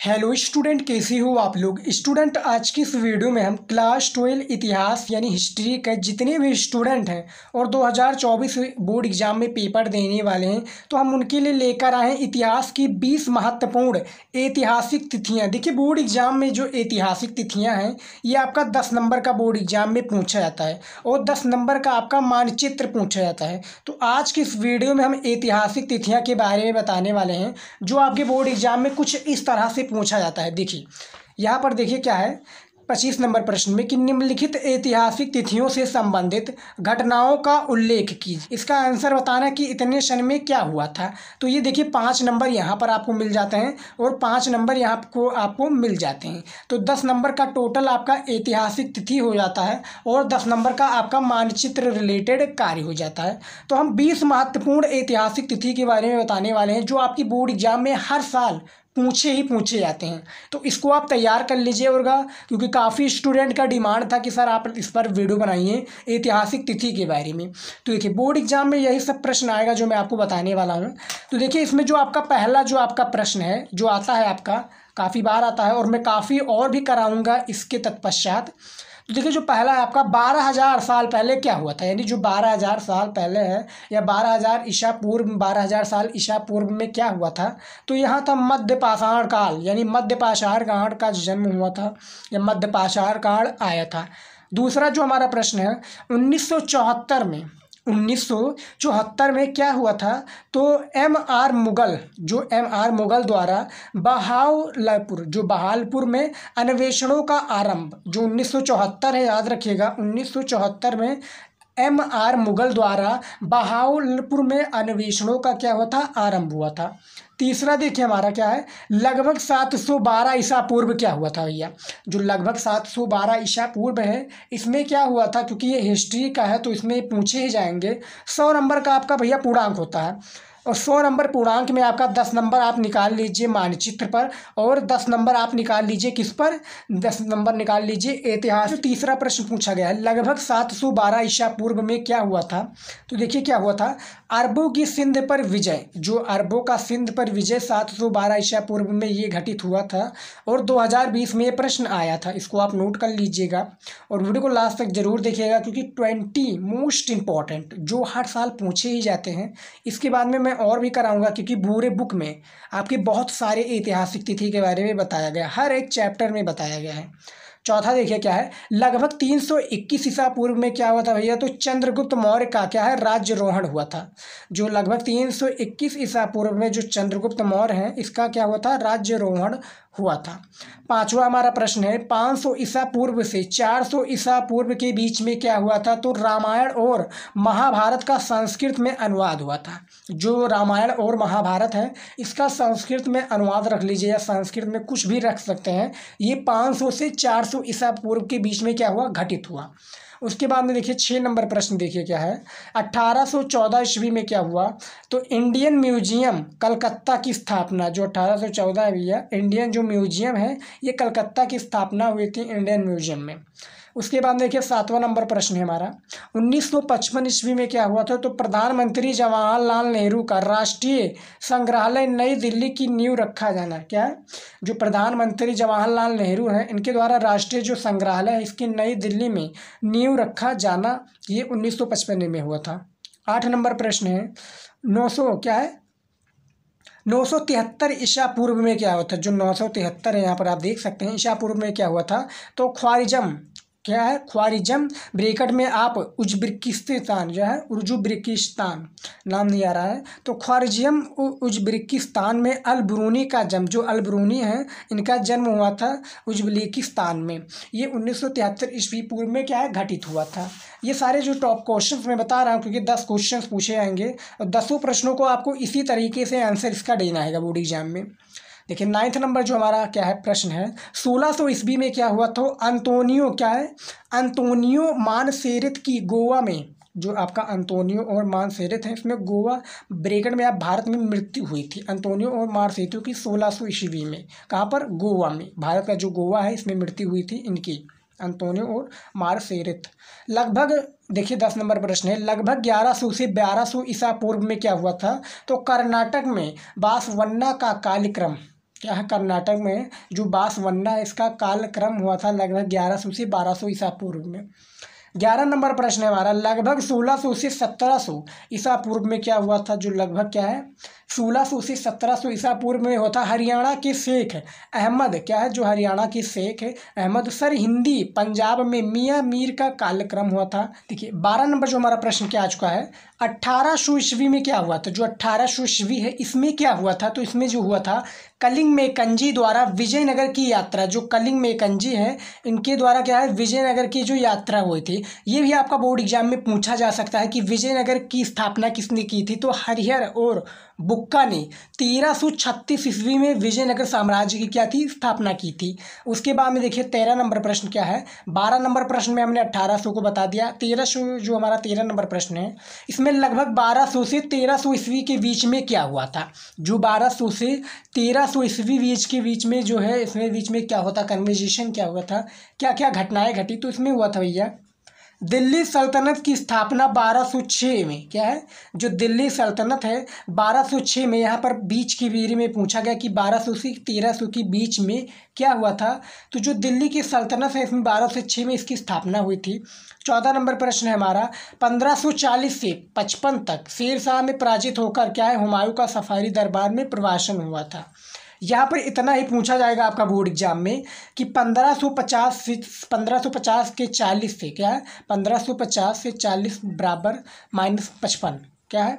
Hello student, कैसे हो आप लोग। स्टूडेंट, आज की इस वीडियो में हम क्लास 12 इतिहास यानी हिस्ट्री के जितने भी स्टूडेंट हैं और 2024 बोर्ड एग्जाम में पेपर देने वाले हैं, तो हम उनके लिए लेकर आए हैं इतिहास की 20 महत्वपूर्ण ऐतिहासिक तिथियां। देखिए, बोर्ड एग्जाम में जो ऐतिहासिक तिथियां हैं ये आपका 10 नंबर का बोर्ड एग्जाम में पूछा जाता है और 10 नंबर का आपका मानचित्र पूछा जाता है। तो आज की इस वीडियो में हम ऐतिहासिक तिथियां के बारे में बताने वाले हैं जो आपके बोर्ड एग्जाम में कुछ इस तरह से पूछा जाता है। देखिए, यहाँ पर देखिए क्या है 25 नंबर प्रश्न में कि निम्नलिखित ऐतिहासिक तिथियों से संबंधित घटनाओं का उल्लेख कीजिए। इसका आंसर बताना कि इतने सन में क्या हुआ था। तो ये देखिए 5 नंबर यहाँ पर आपको मिल जाते हैं और 5 नंबर यहाँ को आपको मिल जाते हैं। तो 10 नंबर का टोटल आपका ऐतिहासिक तिथि हो जाता है और 10 नंबर का आपका मानचित्र रिलेटेड कार्य हो जाता है। तो हम 20 महत्वपूर्ण ऐतिहासिक तिथि के बारे में बताने वाले हैं जो आपकी बोर्ड एग्जाम में हर साल पूछे जाते हैं। तो इसको आप तैयार कर लीजिएगा क्योंकि काफ़ी स्टूडेंट का डिमांड था कि सर आप इस पर वीडियो बनाइए ऐतिहासिक तिथि के बारे में। तो देखिए, बोर्ड एग्जाम में यही सब प्रश्न आएगा जो मैं आपको बताने वाला हूँ। तो देखिए, इसमें जो आपका पहला जो आपका प्रश्न है जो आता है आपका काफ़ी बार आता है और मैं काफ़ी और भी कराऊँगा इसके तत्पश्चात। तो देखिए, जो पहला है आपका 12,000 साल पहले क्या हुआ था, यानी जो 12,000 साल पहले है या 12,000 ईसा पूर्व 12,000 साल ईसा पूर्व में क्या हुआ था। तो यहाँ था मध्य पाषाण काल, यानी मध्य पाषाण काल का जन्म हुआ था या मध्य पाषाण काल आया था। दूसरा जो हमारा प्रश्न है 1974 में क्या हुआ था। तो एम.आर. मुगल द्वारा बहावलपुर में अन्वेषणों का आरंभ, जो 1974 है, याद रखिएगा 1974 में एम.आर. मुगल द्वारा बहावलपुर में अन्वेषणों का क्या हुआ था, आरंभ हुआ था। तीसरा देखिए हमारा क्या है, लगभग 712 ईसा पूर्व क्या हुआ था भैया। जो लगभग 712 ईसा पूर्व है इसमें क्या हुआ था, क्योंकि ये हिस्ट्री का है तो इसमें पूछे ही जाएंगे। 100 नंबर का आपका भैया पूर्णांक होता है और 100 नंबर पूर्णांक में आपका 10 नंबर आप निकाल लीजिए मानचित्र पर और 10 नंबर आप निकाल लीजिए किस पर, 10 नंबर निकाल लीजिए इतिहास। तीसरा प्रश्न पूछा गया है लगभग 712 ईसा पूर्व में क्या हुआ था। तो देखिए क्या हुआ था, अरबों की सिंध पर विजय, जो अरबों का सिंध पर विजय 712 ईसा पूर्व में ये घटित हुआ था और 2020 में ये प्रश्न आया था। इसको आप नोट कर लीजिएगा और वीडियो को लास्ट तक जरूर देखिएगा क्योंकि 20 मोस्ट इंपॉर्टेंट जो हर साल पूछे ही जाते हैं। इसके बाद में मैं और भी कराऊंगा क्योंकि पूरे बुक में आपके बहुत सारे ऐतिहासिक तिथि के बारे में बताया गया, हर एक चैप्टर में बताया गया है। चौथा देखिए क्या है, लगभग 321 ईसा पूर्व में क्या हुआ था भैया। तो चंद्रगुप्त मौर्य का क्या है, राज्यरोहण हुआ था। जो लगभग 321 ईसा पूर्व में जो चंद्रगुप्त मौर्य हैं इसका क्या हुआ था, राज्यरोहण हुआ था। पांचवा हमारा प्रश्न है 500 ईसा पूर्व से 400 ईसा पूर्व के बीच में क्या हुआ था। तो रामायण और महाभारत का संस्कृत में अनुवाद हुआ था। जो रामायण और महाभारत है इसका संस्कृत में अनुवाद रख लीजिए या संस्कृत में कुछ भी रख सकते हैं। ये 500 से 400 ईसा पूर्व के बीच में क्या हुआ, घटित हुआ। उसके बाद में देखिए 6 नंबर प्रश्न देखिए क्या है, 1814 ईस्वी में क्या हुआ। तो इंडियन म्यूजियम कलकत्ता की स्थापना, जो 1814 है भैया, इंडियन जो म्यूजियम है ये कलकत्ता की स्थापना हुई थी इंडियन म्यूजियम में। उसके बाद देखिए 7वां नंबर प्रश्न है हमारा 1955 ईस्वी में क्या हुआ था। तो प्रधानमंत्री जवाहरलाल नेहरू का राष्ट्रीय संग्रहालय नई दिल्ली की नींव रखा जाना, क्या है, जो प्रधानमंत्री जवाहरलाल नेहरू हैं इनके द्वारा राष्ट्रीय जो संग्रहालय है इसकी नई दिल्ली में नींव रखा जाना, ये 1955 में हुआ था। 8 नंबर प्रश्न है 973 ईसा पूर्व में क्या हुआ था। जो 973 है यहाँ पर आप देख सकते हैं ईसा पूर्व में क्या हुआ था। तो ख्वारिज़म क्या है, ख्वारिज़म ब्रैकेट में आप उज़्बेकिस्तान जो है, उज़्बेकिस्तान नाम नहीं आ रहा है। तो ख्वारिज़म उज़्बेकिस्तान में अल ब्रूनी का जन्म, जो अल ब्रूनी है इनका जन्म हुआ था उज़्बेकिस्तान में। ये 1973 ईस्वी पूर्व में क्या है, घटित हुआ था। ये सारे जो टॉप क्वेश्चंस मैं बता रहा हूँ क्योंकि 10 क्वेश्चंस पूछे जाएंगे और 10 प्रश्नों को आपको इसी तरीके से आंसर इसका देना है बोर्ड एग्जाम में। देखिए 9th नंबर जो हमारा क्या है प्रश्न है 1600 ईस्वी में क्या हुआ। तो अंतोनियो क्या है, अंतोनियो मानसेरित की गोवा में, जो आपका अंतोनियो और मानसेरित है इसमें गोवा ब्रैकेट में आप भारत में मृत्यु हुई थी अंतोनियो और मानसेरित की 1600 ईस्वी में। कहाँ पर, गोवा में, भारत का जो गोवा है इसमें मृत्यु हुई थी इनकी, अंतोनियो और मार्सेरित। लगभग देखिए 10 नंबर प्रश्न है, लगभग 1100 से 1200 ईसा पूर्व में क्या हुआ था। तो कर्नाटक में बासवन्ना का कार्यक्रम, क्या है, कर्नाटक में जो बांसवाड़ा है इसका कालक्रम हुआ था लगभग 1100 से 1200 ईसा पूर्व में। 11 नंबर प्रश्न है हमारा, लगभग 1600 से 1700 ईसा पूर्व में क्या हुआ था, जो लगभग क्या है 1600 से 1700 ईसा पूर्व में होता। हरियाणा के शेख अहमद, क्या है, जो हरियाणा के शेख अहमद सर हिंदी पंजाब में मियाँ मीर का कालक्रम हुआ था। देखिए 12 नंबर जो हमारा प्रश्न क्या आ चुका है, 1800 ईस्वी में क्या हुआ था, जो 1800 ईस्वी है इसमें क्या हुआ था, तो इसमें जो हुआ था कलिंग मेकंजी द्वारा विजयनगर की यात्रा, जो कलिंग मेकंजी है इनके द्वारा क्या है विजयनगर की जो यात्रा हुई थी। ये भी आपका बोर्ड एग्जाम में पूछा जा सकता है कि विजयनगर की स्थापना किसने की थी, तो हरिहर और बुक्का ने 1336 ईस्वी में विजयनगर साम्राज्य की क्या थी, स्थापना की थी। उसके बाद में देखिए 13 नंबर प्रश्न क्या है, 12 नंबर प्रश्न में हमने 1800 को बता दिया। 1300 जो हमारा 13 नंबर प्रश्न है इसमें लगभग 1200 से 1300 ईस्वी के बीच में क्या हुआ था, जो 1200 से 1300 ईस्वी बीच के बीच में जो है इसमें बीच में क्या होता, कन्वर्जेशन क्या हुआ था, क्या क्या घटनाएं घटी, तो इसमें हुआ था भैया दिल्ली सल्तनत की स्थापना 1206 में, क्या है, जो दिल्ली सल्तनत है 1206 में, यहाँ पर बीच की बीरी में पूछा गया कि 1200 से 1300 के बीच में क्या हुआ था, तो जो दिल्ली की सल्तनत है इसमें 1206 में इसकी स्थापना हुई थी। 14 नंबर प्रश्न है हमारा, 1540 से 55 तक शेरशाह में पराजित होकर क्या है हुमायूं का सफारी दरबार में प्रवासन हुआ था। यहाँ पर इतना ही पूछा जाएगा आपका बोर्ड एग्जाम में कि 1550 के 40 से क्या है 1550 से 40 बराबर -55 क्या है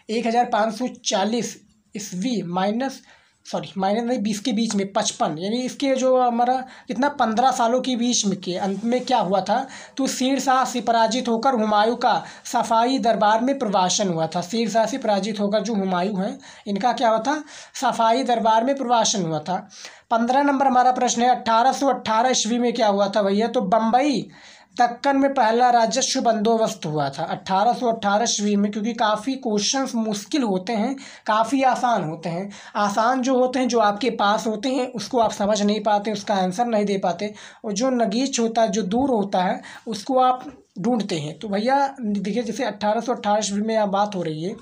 1540 ईस्वी माइनस 20 के बीच में 55, यानी इसके जो हमारा कितना 15 सालों के बीच में के अंत में क्या हुआ था, तो शेरशाह से पराजित होकर हुमायूं का सफाई दरबार में प्रवासन हुआ था। शेरशाह से पराजित होकर जो हुमायूं हैं इनका क्या हुआ था, सफाई दरबार में प्रवासन हुआ था। 15 नंबर हमारा प्रश्न है, 1818 ईस्वी में क्या हुआ था भैया, तो बम्बई दक्कन में पहला राजस्व बंदोबस्त हुआ था 1818 ईस्वी में। क्योंकि काफ़ी क्वेश्चंस मुश्किल होते हैं, काफ़ी आसान होते हैं। आसान जो होते हैं, जो आपके पास होते हैं उसको आप समझ नहीं पाते, उसका आंसर नहीं दे पाते, और जो नगीच होता है, जो दूर होता है, उसको आप ढूंढते हैं। तो भैया देखिए जैसे 1818 ईस्वी में यहाँ बात हो रही है,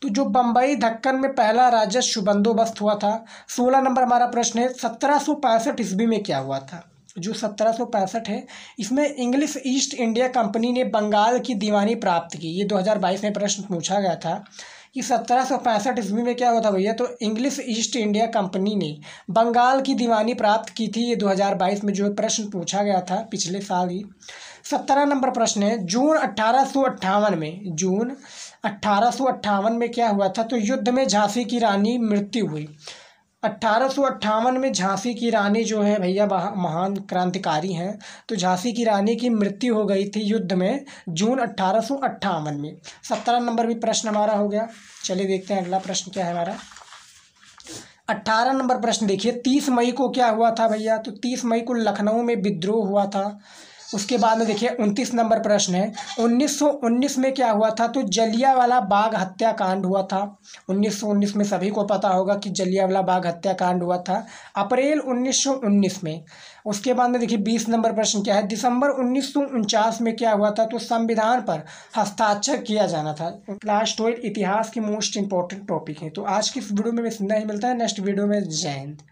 तो जो बम्बई दक्कन में पहला राजस्व बंदोबस्त हुआ था। 16 नंबर हमारा प्रश्न है, 1765 ईस्वी में क्या हुआ था, जो 1765 है इसमें इंग्लिश ईस्ट इंडिया कंपनी ने बंगाल की दीवानी प्राप्त की। ये 2022 में प्रश्न पूछा गया था कि 1765 ईस्वी में क्या हुआ था भैया, तो इंग्लिश ईस्ट इंडिया कंपनी ने बंगाल की दीवानी प्राप्त की थी। ये 2022 में जो प्रश्न पूछा गया था पिछले साल ही। 17 नंबर प्रश्न है, जून 1858 में क्या हुआ था, तो युद्ध में झांसी की रानी मृत्यु हुई। 1858 में झांसी की रानी जो है भैया महान क्रांतिकारी हैं, तो झांसी की रानी की मृत्यु हो गई थी युद्ध में जून 1858 में। 17 नंबर भी प्रश्न हमारा हो गया। चलिए देखते हैं अगला प्रश्न क्या है हमारा। 18 नंबर प्रश्न देखिए, 30 मई को क्या हुआ था भैया, तो 30 मई को लखनऊ में विद्रोह हुआ था। उसके बाद में देखिए 29 नंबर प्रश्न है, 1919 में क्या हुआ था, तो जलियांवाला बाग हत्याकांड हुआ था। 1919 में सभी को पता होगा कि जलियांवाला बाग हत्याकांड हुआ था अप्रैल 1919 में। उसके बाद में देखिए 20 नंबर प्रश्न क्या है, दिसंबर 1949 में क्या हुआ था, तो संविधान पर हस्ताक्षर किया जाना था। लास्ट इतिहास के मोस्ट इंपॉर्टेंट टॉपिक है। तो आज की इस वीडियो में इतना ही, मिलता है नेक्स्ट वीडियो में। जय हिंद।